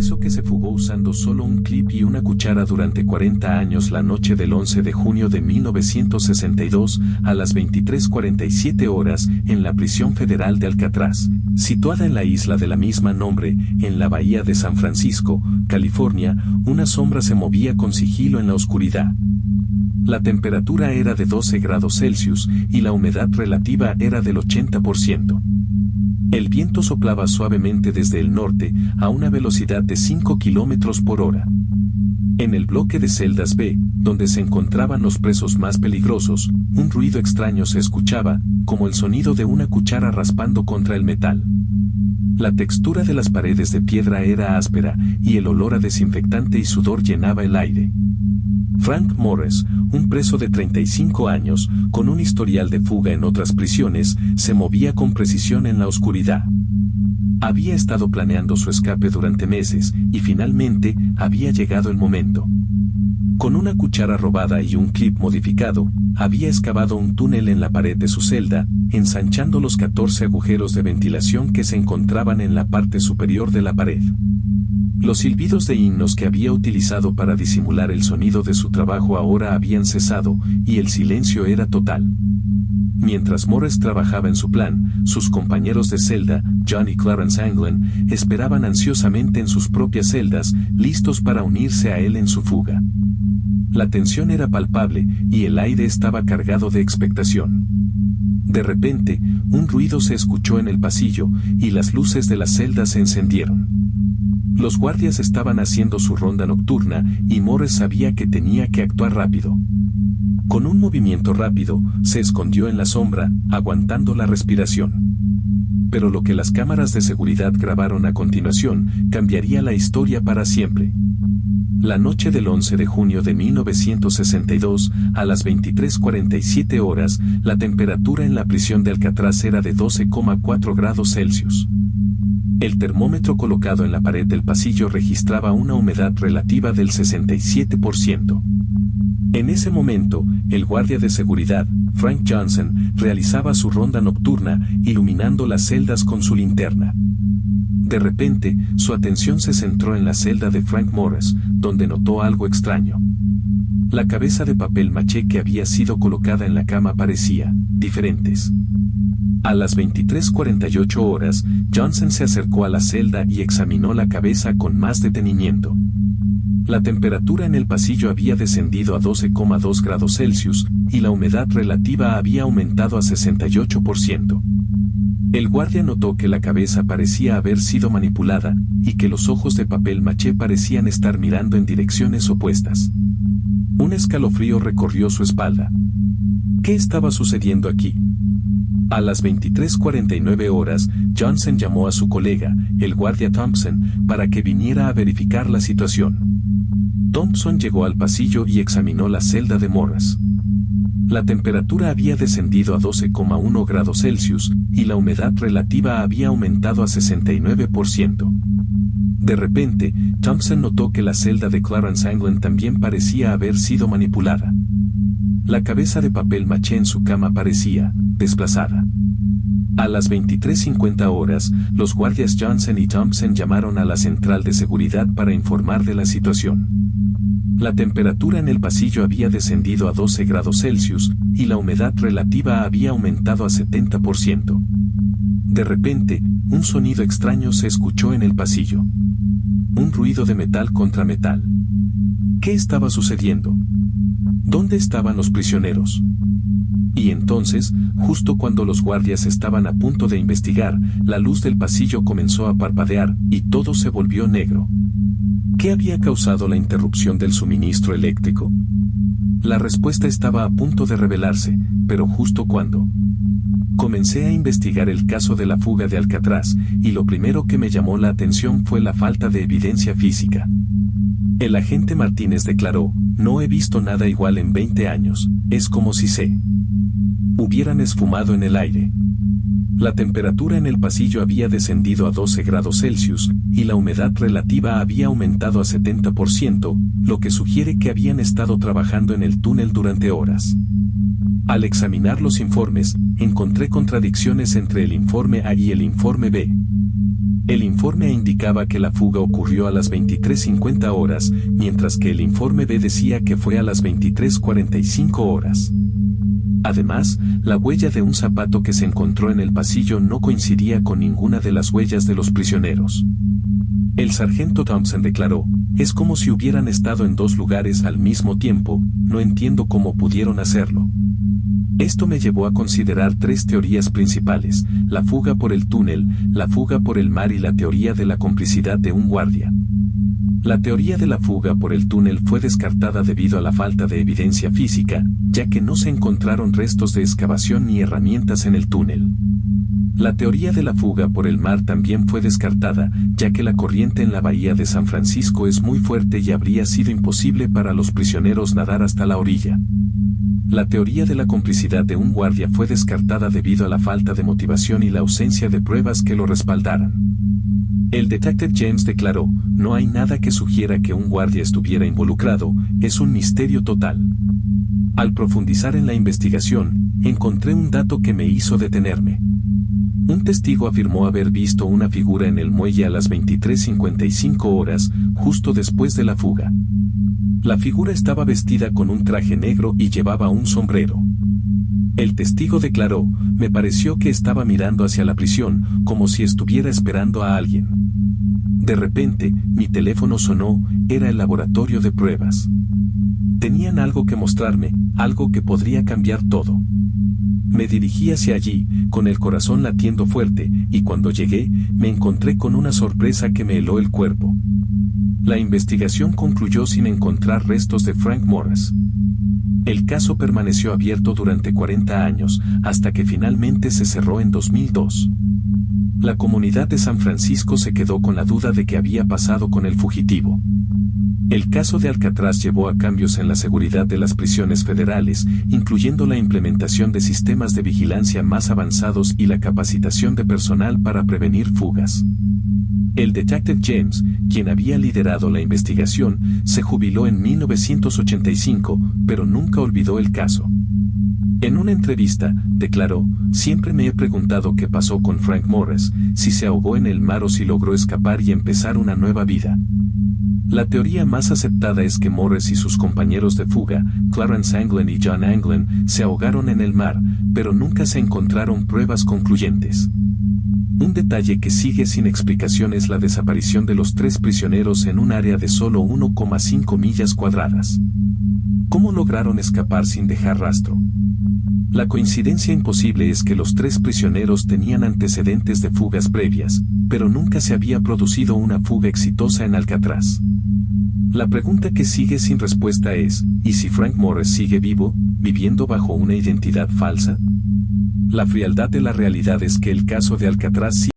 preso que se fugó usando solo un clip y una cuchara durante 40 años la noche del 11 de junio de 1962, a las 23:47 horas, en la prisión federal de Alcatraz, situada en la isla de la misma nombre, en la bahía de San Francisco, California. Una sombra se movía con sigilo en la oscuridad. La temperatura era de 12 grados Celsius y la humedad relativa era del 80%. El viento soplaba suavemente desde el norte a una velocidad de 5 kilómetros por hora. En el bloque de celdas B, donde se encontraban los presos más peligrosos, un ruido extraño se escuchaba, como el sonido de una cuchara raspando contra el metal. La textura de las paredes de piedra era áspera y el olor a desinfectante y sudor llenaba el aire. Frank Morris, un preso de 35 años, con un historial de fuga en otras prisiones, se movía con precisión en la oscuridad. Había estado planeando su escape durante meses, y finalmente, había llegado el momento. Con una cuchara robada y un clip modificado, había excavado un túnel en la pared de su celda, ensanchando los 14 agujeros de ventilación que se encontraban en la parte superior de la pared. Los silbidos de himnos que había utilizado para disimular el sonido de su trabajo ahora habían cesado, y el silencio era total. Mientras Morris trabajaba en su plan, sus compañeros de celda, John y Clarence Anglin, esperaban ansiosamente en sus propias celdas, listos para unirse a él en su fuga. La tensión era palpable, y el aire estaba cargado de expectación. De repente, un ruido se escuchó en el pasillo, y las luces de la celda se encendieron. Los guardias estaban haciendo su ronda nocturna, y Morris sabía que tenía que actuar rápido. Con un movimiento rápido, se escondió en la sombra, aguantando la respiración. Pero lo que las cámaras de seguridad grabaron a continuación, cambiaría la historia para siempre. La noche del 11 de junio de 1962, a las 23:47 horas, la temperatura en la prisión de Alcatraz era de 12,4 grados Celsius. El termómetro colocado en la pared del pasillo registraba una humedad relativa del 67%. En ese momento, el guardia de seguridad, Frank Johnson, realizaba su ronda nocturna, iluminando las celdas con su linterna. De repente, su atención se centró en la celda de Frank Morris, donde notó algo extraño. La cabeza de papel maché que había sido colocada en la cama parecía diferentes. A las 23:48 horas, Johnson se acercó a la celda y examinó la cabeza con más detenimiento. La temperatura en el pasillo había descendido a 12,2 grados Celsius, y la humedad relativa había aumentado a 68%. El guardia notó que la cabeza parecía haber sido manipulada, y que los ojos de papel maché parecían estar mirando en direcciones opuestas. Un escalofrío recorrió su espalda. ¿Qué estaba sucediendo aquí? A las 23:49 horas, Johnson llamó a su colega, el guardia Thompson, para que viniera a verificar la situación. Thompson llegó al pasillo y examinó la celda de Morris. La temperatura había descendido a 12,1 grados Celsius, y la humedad relativa había aumentado a 69%. De repente, Thompson notó que la celda de Clarence Anglin también parecía haber sido manipulada. La cabeza de papel maché en su cama parecía desplazada. A las 23:50 horas, los guardias Johnson y Thompson llamaron a la central de seguridad para informar de la situación. La temperatura en el pasillo había descendido a 12 grados Celsius, y la humedad relativa había aumentado a 70%. De repente, un sonido extraño se escuchó en el pasillo. Un ruido de metal contra metal. ¿Qué estaba sucediendo? ¿Dónde estaban los prisioneros? Y entonces, justo cuando los guardias estaban a punto de investigar, la luz del pasillo comenzó a parpadear, y todo se volvió negro. ¿Qué había causado la interrupción del suministro eléctrico? La respuesta estaba a punto de revelarse, pero justo cuando comencé a investigar el caso de la fuga de Alcatraz, y lo primero que me llamó la atención fue la falta de evidencia física. El agente Martínez declaró: "No he visto nada igual en 20 años, es como si se hubieran esfumado en el aire". La temperatura en el pasillo había descendido a 12 grados Celsius, y la humedad relativa había aumentado a 70%, lo que sugiere que habían estado trabajando en el túnel durante horas. Al examinar los informes, encontré contradicciones entre el informe A y el informe B. El informe A indicaba que la fuga ocurrió a las 23:50 horas, mientras que el informe B decía que fue a las 23:45 horas. Además, la huella de un zapato que se encontró en el pasillo no coincidía con ninguna de las huellas de los prisioneros. El sargento Thompson declaró: "Es como si hubieran estado en dos lugares al mismo tiempo, no entiendo cómo pudieron hacerlo". Esto me llevó a considerar tres teorías principales: la fuga por el túnel, la fuga por el mar y la teoría de la complicidad de un guardia. La teoría de la fuga por el túnel fue descartada debido a la falta de evidencia física, ya que no se encontraron restos de excavación ni herramientas en el túnel. La teoría de la fuga por el mar también fue descartada, ya que la corriente en la bahía de San Francisco es muy fuerte y habría sido imposible para los prisioneros nadar hasta la orilla. La teoría de la complicidad de un guardia fue descartada debido a la falta de motivación y la ausencia de pruebas que lo respaldaran. El detective James declaró: "No hay nada que sugiera que un guardia estuviera involucrado, es un misterio total". Al profundizar en la investigación, encontré un dato que me hizo detenerme. Un testigo afirmó haber visto una figura en el muelle a las 23:55 horas, justo después de la fuga. La figura estaba vestida con un traje negro y llevaba un sombrero. El testigo declaró: "Me pareció que estaba mirando hacia la prisión, como si estuviera esperando a alguien. De repente, mi teléfono sonó, era el laboratorio de pruebas. Tenían algo que mostrarme, algo que podría cambiar todo". Me dirigí hacia allí, con el corazón latiendo fuerte, y cuando llegué, me encontré con una sorpresa que me heló el cuerpo. La investigación concluyó sin encontrar restos de Frank Morris. El caso permaneció abierto durante 40 años, hasta que finalmente se cerró en 2002. La comunidad de San Francisco se quedó con la duda de qué había pasado con el fugitivo. El caso de Alcatraz llevó a cambios en la seguridad de las prisiones federales, incluyendo la implementación de sistemas de vigilancia más avanzados y la capacitación de personal para prevenir fugas. El detective James, quien había liderado la investigación, se jubiló en 1985, pero nunca olvidó el caso. En una entrevista, declaró: "Siempre me he preguntado qué pasó con Frank Morris, si se ahogó en el mar o si logró escapar y empezar una nueva vida". La teoría más aceptada es que Morris y sus compañeros de fuga, Clarence Anglin y John Anglin, se ahogaron en el mar, pero nunca se encontraron pruebas concluyentes. Un detalle que sigue sin explicación es la desaparición de los tres prisioneros en un área de solo 1,5 millas cuadradas. ¿Cómo lograron escapar sin dejar rastro? La coincidencia imposible es que los tres prisioneros tenían antecedentes de fugas previas, pero nunca se había producido una fuga exitosa en Alcatraz. La pregunta que sigue sin respuesta es: ¿y si Frank Morris sigue vivo, viviendo bajo una identidad falsa? La frialdad de la realidad es que el caso de Alcatraz